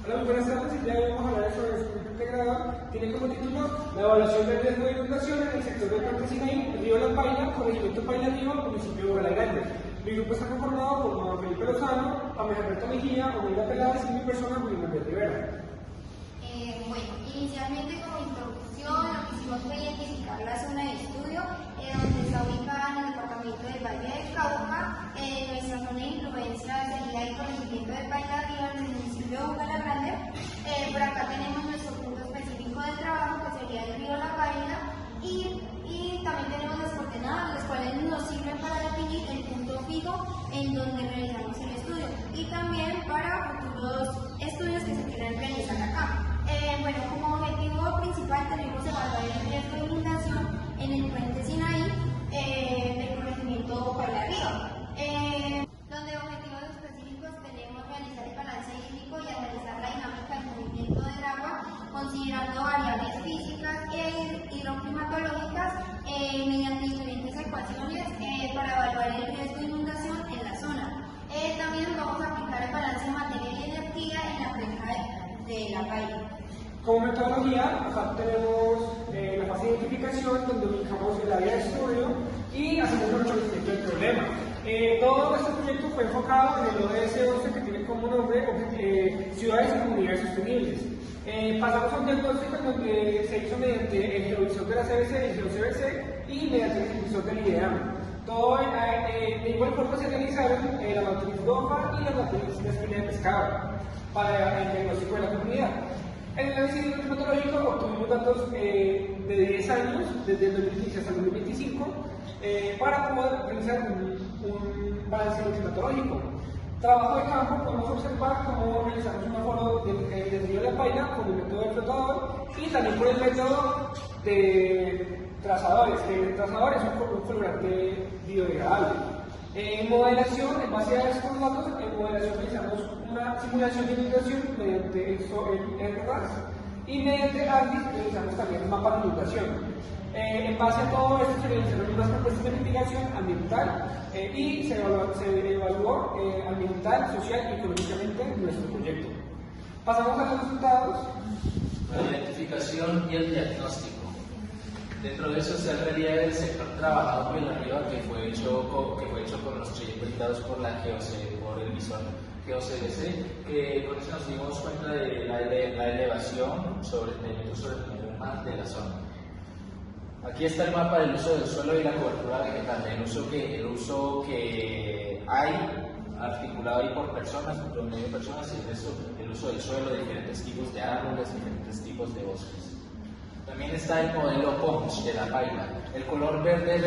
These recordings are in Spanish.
Hola, muy buenas tardes. El día de hoy vamos a hablar sobre el estudio integrador. Tiene como título la evaluación del riesgo de inundación en el sector del Parque Sinaí, río La Paila, corregimiento Paila Río, municipio de Bogotá Grande. Mi grupo está conformado por Juan Felipe Lozano, Pamela Alberto Mejía, Omeida Peláez y mi persona, Julio Manuel Rivera. Bueno, inicialmente como introducción lo que hicimos fue identificar la zona de estudio donde está ubicada en el departamento del Valle del Cauca. Nuestra zona de influencia sería el corregimiento de Paila Río en el municipio de Bogotá Grande. Por acá tenemos nuestro punto específico de trabajo que sería el río La Paila y también tenemos las coordenadas, las cuales nos sirven para definir el punto fijo en donde realizamos el estudio y también para futuros estudios que se quieran realizar acá. Bueno, como objetivo principal tenemos evaluar el riesgo de inundación en el puente Sinaí del corregimiento Paila Río, donde objetivos específicos tenemos realizar el balance hídrico y analizar la dinámica del movimiento del agua, considerando variables físicas e hidroclimatológicas mediante diferentes ecuaciones para evaluar el riesgo de inundación en la zona. También vamos a aplicar el balance de materia y energía en la cuenca de La Paila. Como metodología, acá tenemos la fase de identificación, donde ubicamos el área de estudio y hacemos un reconocimiento del problema. Todo este proyecto fue enfocado en el ODS 12, que tiene como nombre Ciudades y Comunidades Sostenibles. Pasamos a un diagnóstico en donde se hizo mediante el geovisor de la CBC y el GeoCBC y mediante el geovisor del IDEAM. Todo de igual forma se realizaron la matriz DOFA y la matriz de espina de pescado para el diagnóstico de la comunidad. En el análisis climatológico obtuvimos datos de 10 años, desde el 2015 hasta el 2025, para poder realizar un balance climatológico. Trabajo de campo, podemos observar cómo realizamos un aforo del río de La Paila con el método del flotador y también por el método de trazadores. El trazador es un colorante biodegradable. En modelación, en base a estos datos, en modelación realizamos una simulación de inundación mediante el RAS y mediante ARDIS realizamos también un mapa de inundación. En base a todo esto se realizaron unas propuestas de mitigación ambiental y se evaluó ambiental, social y económicamente nuestro proyecto. Pasamos a los resultados. La identificación y el diagnóstico. Dentro de eso está el relieve del sector trabajado por el arriba que fue hecho por los proyectos dictados por por el visor GeoCBC, que con eso nos dimos cuenta de la elevación sobre el nivel mar de la zona. Aquí está el mapa del uso del suelo y la cobertura vegetal, el uso que hay articulado ahí por personas, por medio de personas, y el uso del suelo, de diferentes tipos de árboles, diferentes tipos de bosques. También está el modelo POMS de La Paila. El color verde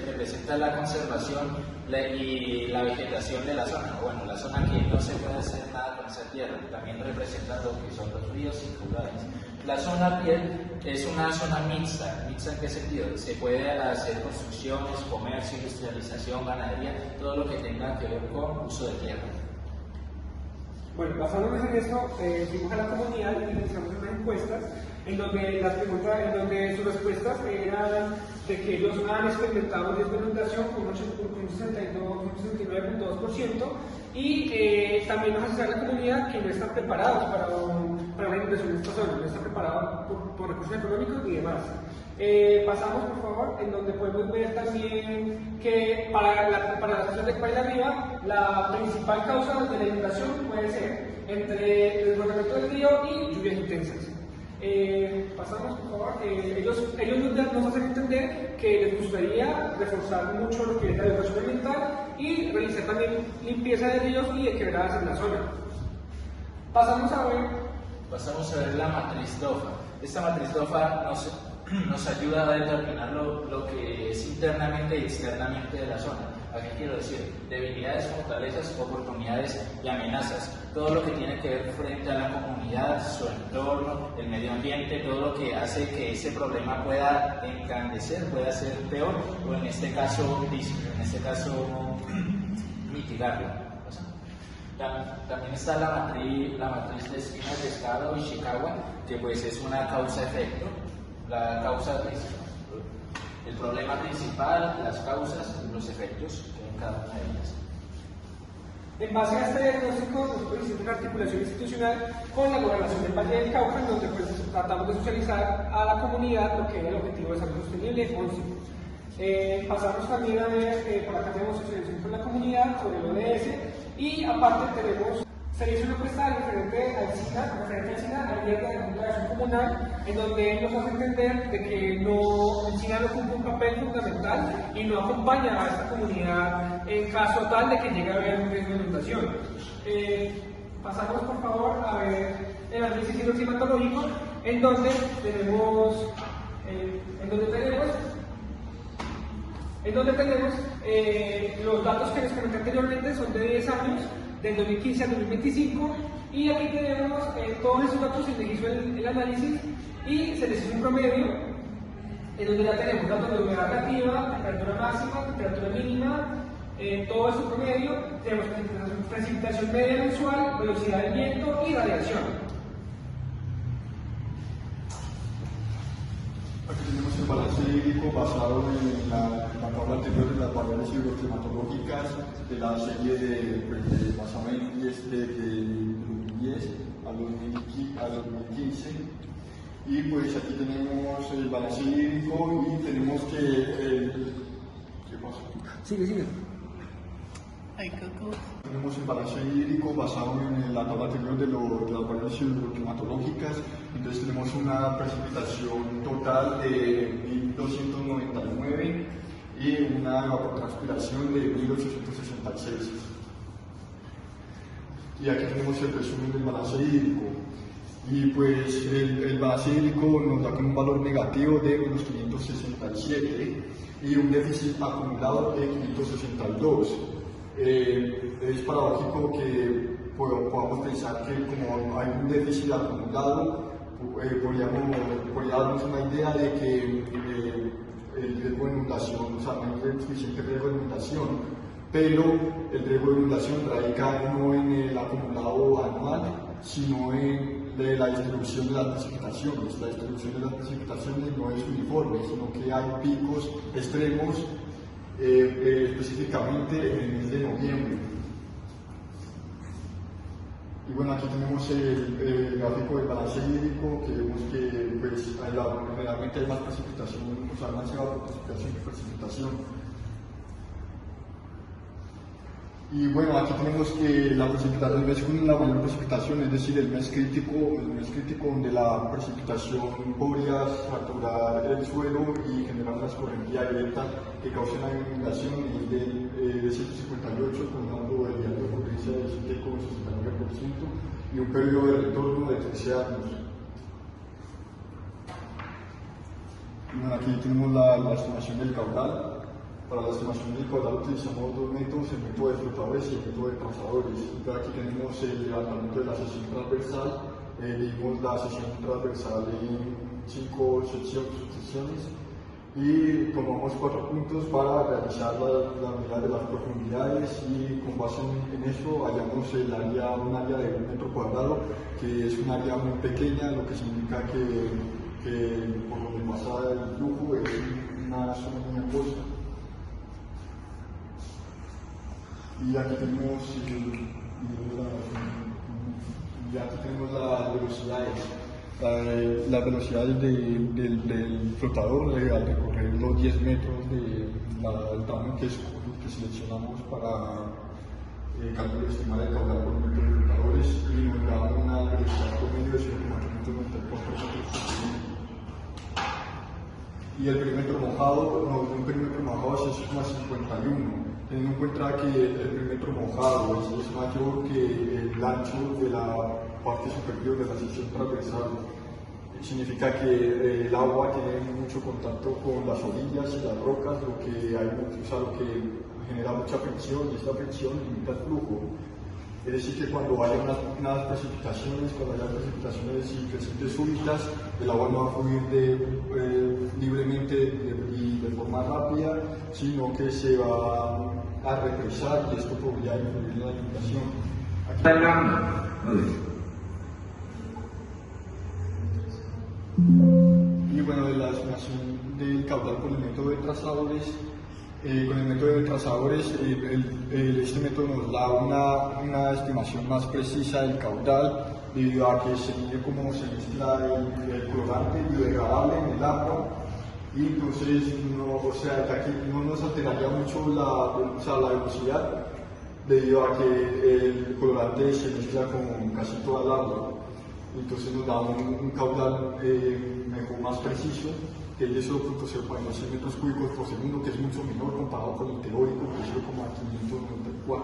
representa la conservación y la vegetación de la zona. Bueno, la zona que no se puede hacer nada con esa tierra. También representa lo que son los ríos y caudales. La zona piel es una zona mixta. ¿Mixta en qué sentido? Se puede hacer construcciones, comercio, industrialización, ganadería, todo lo que tenga que ver con uso de tierra. Bueno, basándonos en esto, fuimos a la comunidad y realizamos unas encuestas en donde sus respuestas eran de que ellos han experimentado un riesgo de inundación con un 69.2% y también nos hace la comunidad que no están preparados para una inundación en esta zona, no están preparados por recursos económicos y demás. Pasamos por favor, en donde podemos ver también que para la zona de Paila Arriba, la principal causa de la inundación puede ser entre el desbordamiento del río y lluvias intensas. Pasamos por favor, ellos nos hacen entender que les gustaría reforzar mucho lo que es la educación ambiental y realizar también limpieza de ríos y de quebradas en la zona. Pasamos a ver la matriz DOFA. Esta matriz DOFA nos ayuda a determinar lo que es internamente y externamente de la zona. ¿A qué quiero decir? Debilidades, fortalezas, oportunidades y amenazas. Todo lo que tiene que ver frente a la comunidad, su entorno, el medio ambiente, todo lo que hace que ese problema pueda engrandecer, pueda ser peor, o en este caso mitigarlo. También está la matriz de espina de pescado Ishikawa, que pues es una causa-efecto. El problema principal, las causas y los efectos que en cada una de ellas. En base a este diagnóstico, nosotros hicimos una articulación institucional con la Gobernación del Valle del Cauca, en donde pues, tratamos de socializar a la comunidad lo que era el Objetivo de Desarrollo Sostenible 11. Pasamos también a ver, por acá tenemos socialización con la comunidad sobre el ODS, y aparte se hizo una encuesta referente al SINA, al Día de la Junta de Acción Comunal, en donde él nos hace entender de que el SINA no cumple un papel fundamental y no acompaña a esta comunidad en caso tal de que llegue a haber un riesgo de inundación. Pasamos por favor a ver el análisis hidroclimatológico, en donde tenemos los datos que les comenté anteriormente, son de 10 años, del 2015 al 2025, y aquí tenemos todos esos datos, se les hizo el análisis y se les hizo un promedio, en donde ya tenemos datos de humedad relativa, temperatura máxima, temperatura mínima, todo eso promedio, tenemos precipitación media mensual, velocidad del viento y radiación. Aquí tenemos el balance hídrico basado en la tabla anterior de las variables hidroclimatológicas de la serie basada en desde 2010 a 2015. Y pues aquí tenemos el balance hídrico y tenemos ¿qué pasa? Sigue. Tenemos el balance hídrico basado en la tabla anterior de las variables hidroclimatológicas. Entonces tenemos una precipitación total de 1.299 y una evapotranspiración de 1.866. Y aquí tenemos el resumen del balance hídrico. Y pues el balance hídrico nos da con un valor negativo de menos 567 y un déficit acumulado de 562. Es paradójico que podamos pensar que como hay un déficit acumulado, podría darnos una idea de que el riesgo de inundación, o sea, no hay suficiente riesgo de inundación, pero el riesgo de inundación radica no en el acumulado anual, sino en la distribución de las precipitaciones. La distribución de las precipitaciones no es uniforme, sino que hay picos extremos, específicamente en el mes de noviembre. Y bueno, aquí tenemos el gráfico del balance hídrico, que vemos que pues, realmente hay más precipitación, o sea, más evapotranspiración que precipitación. Y bueno, aquí tenemos que la precipitación, el mes con la mayor precipitación, es decir, el mes crítico donde la precipitación podría saturar el suelo y generar una escorrentía directa que cause una inundación, es de 158, contando el nivel de potencia de 7,69% y un periodo de retorno de 13 años. Y bueno, aquí tenemos la estimación del caudal. Para la estimación del caudal utilizamos dos métodos, el método de flotadores y el método de trazadores. Aquí tenemos el levantamiento de la sección transversal, dividimos la sección transversal en 5 secciones y tomamos 4 puntos para realizar la unidad de las profundidades, y con base en eso hallamos un área de 1 metro cuadrado, que es un área muy pequeña, lo que significa que por donde pasa el flujo es una zona muy angosta. Y aquí tenemos las velocidades. Las velocidades del flotador al recorrer los 10 metros del tamaño que seleccionamos para estimar el caudal por metro de flotadores, y nos da una velocidad promedio de 0,894 metros por segundo. Y el perímetro mojado, un perímetro mojado es 6,51. Teniendo en cuenta que el perímetro mojado es mayor que el ancho de la parte superior de la sección transversal, significa que el agua tiene mucho contacto con las orillas y las rocas, lo que genera mucha fricción, y esta fricción limita el flujo. Es decir, que cuando haya unas precipitaciones, y crecientes súbitas, el agua no va a fluir libremente y de forma rápida, sino que se va a represar, y esto podría influir en la inundación. Y bueno, de la estimación del caudal por el método de trazadores, Con el método de trazadores, este método nos da una estimación más precisa del caudal, debido a que se mide cómo se mezcla el colorante biodegradable en el agua, y entonces de aquí no nos alteraría mucho la velocidad, debido a que el colorante se mezcla con casi toda el agua. Entonces nos da un caudal mejor, más preciso, que es de 0.046 metros cúbicos por segundo, que es mucho menor comparado con el teórico, que es 0.594.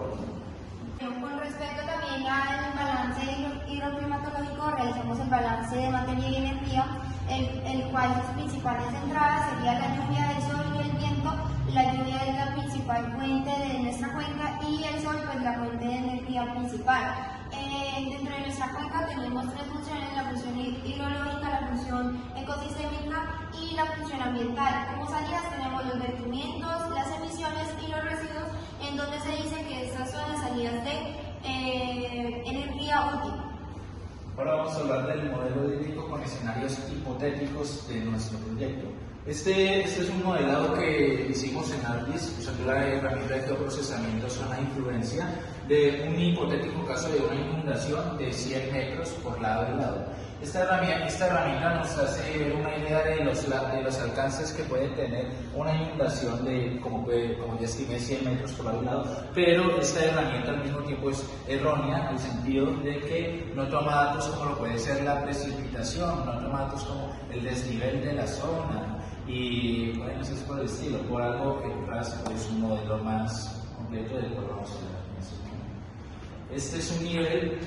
Con respecto también al balance hidroclimatológico, realizamos el balance de materia y energía, el cual sus principales entradas serían la lluvia, el sol y el viento. La lluvia es la principal fuente de nuestra cuenca y el sol pues la fuente de energía principal. Dentro de nuestra cuenca tenemos tres funciones: la función hidrológica, la función ecosistémica y la función ambiental. Como salidas tenemos los vertimientos, las emisiones y los residuos, en donde se dice que estas son las salidas de energía útil. Ahora vamos a hablar del modelo hídrico con escenarios hipotéticos de nuestro proyecto. Este es un modelado que hicimos en ARGIS usando la herramienta de geoprocesamiento zona de influencia de un hipotético caso de una inundación de 100 metros por lado y lado. Esta herramienta nos hace ver una idea de los alcances que puede tener una inundación de, como ya estimé, 100 metros por lado y lado, pero esta herramienta al mismo tiempo es errónea en el sentido de que no toma datos como lo puede ser la precipitación, no toma datos como el desnivel de la zona y bueno, eso es por el estilo, por algo que RAS es un modelo más completo del cual vamos a hablar en este momento. Este es un nivel.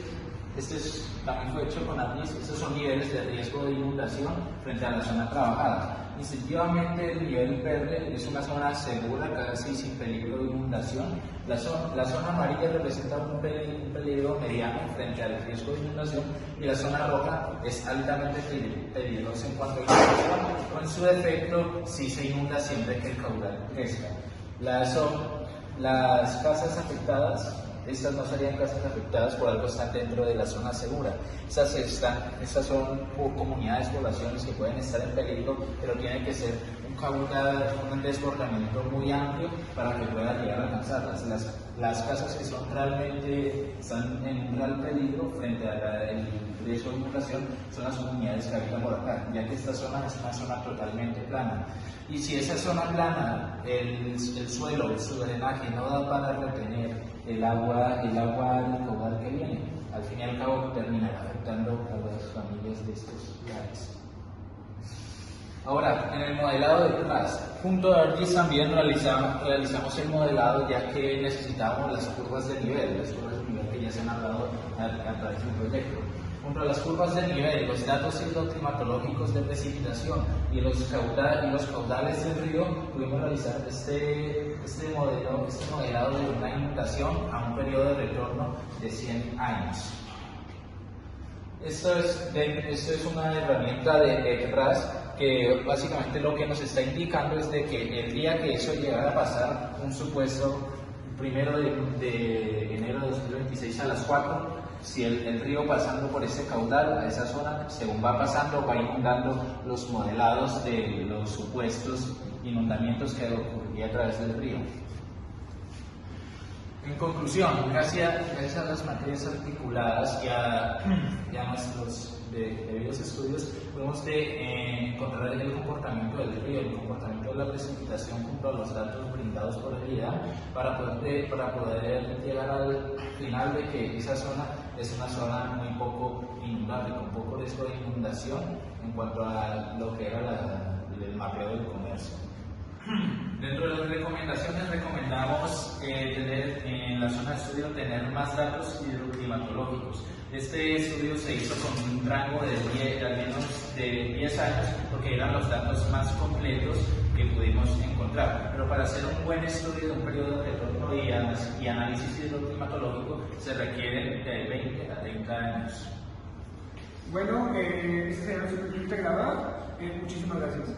También fue hecho con ARGIS. Estos son niveles de riesgo de inundación frente a la zona trabajada. Instintivamente el nivel verde es una zona segura, casi sin peligro de inundación. La zona amarilla representa un peligro mediano frente al riesgo de inundación, y la zona roja es altamente peligrosa en cuanto a inundación, o en su defecto si se inunda siempre que el caudal crezca. Las casas afectadas, estas no serían casas afectadas, por algo están dentro de la zona segura. Estas son comunidades, poblaciones que pueden estar en peligro, pero tiene que ser un desbordamiento muy amplio para que pueda llegar a alcanzarlas. Las casas que están en un real peligro frente al riesgo de inundación son las comunidades que habitan por acá, ya que esta zona es una zona totalmente plana. Y si esa zona plana, el suelo, su drenaje no da para retener el agua del caudal que viene, al fin y al cabo terminará afectando a las familias de estos lugares. Ahora, en el modelado de RAS, junto a ARGIS también realizamos el modelado, ya que necesitábamos las curvas de nivel, que ya se han hablado a través del proyecto. Junto a las curvas de nivel, los datos hidroclimatológicos de precipitación y los caudales del río, pudimos realizar este modelado de una inundación a un periodo de retorno de 100 años. Esto es una herramienta de RAS que básicamente lo que nos está indicando es de que el día que eso llegara a pasar, un supuesto 1 de enero de 2026 a las 4, si el río pasando por ese caudal a esa zona, según va pasando, va inundando los modelados de los supuestos inundamientos que ocurriría a través del río. En conclusión, gracias a las materias articuladas y a nuestros debidos estudios, podemos encontrar el comportamiento del río, el comportamiento de la precipitación junto a los datos brindados por el IDA para poder llegar al final de que esa zona es una zona muy poco inundable, con poco riesgo de inundación en cuanto a lo que era el mapeo del comercio. Dentro de las recomendaciones, recomendamos en la zona de estudio tener más datos hidroclimatológicos. Este estudio se hizo con un rango de al menos de 10 años, porque eran los datos más completos que pudimos encontrar. Pero para hacer un buen estudio de un periodo de retorno y análisis hidroclimatológico se requieren de 20 a 30 años. Bueno, este será nuestro proyecto integrador. Muchísimas gracias.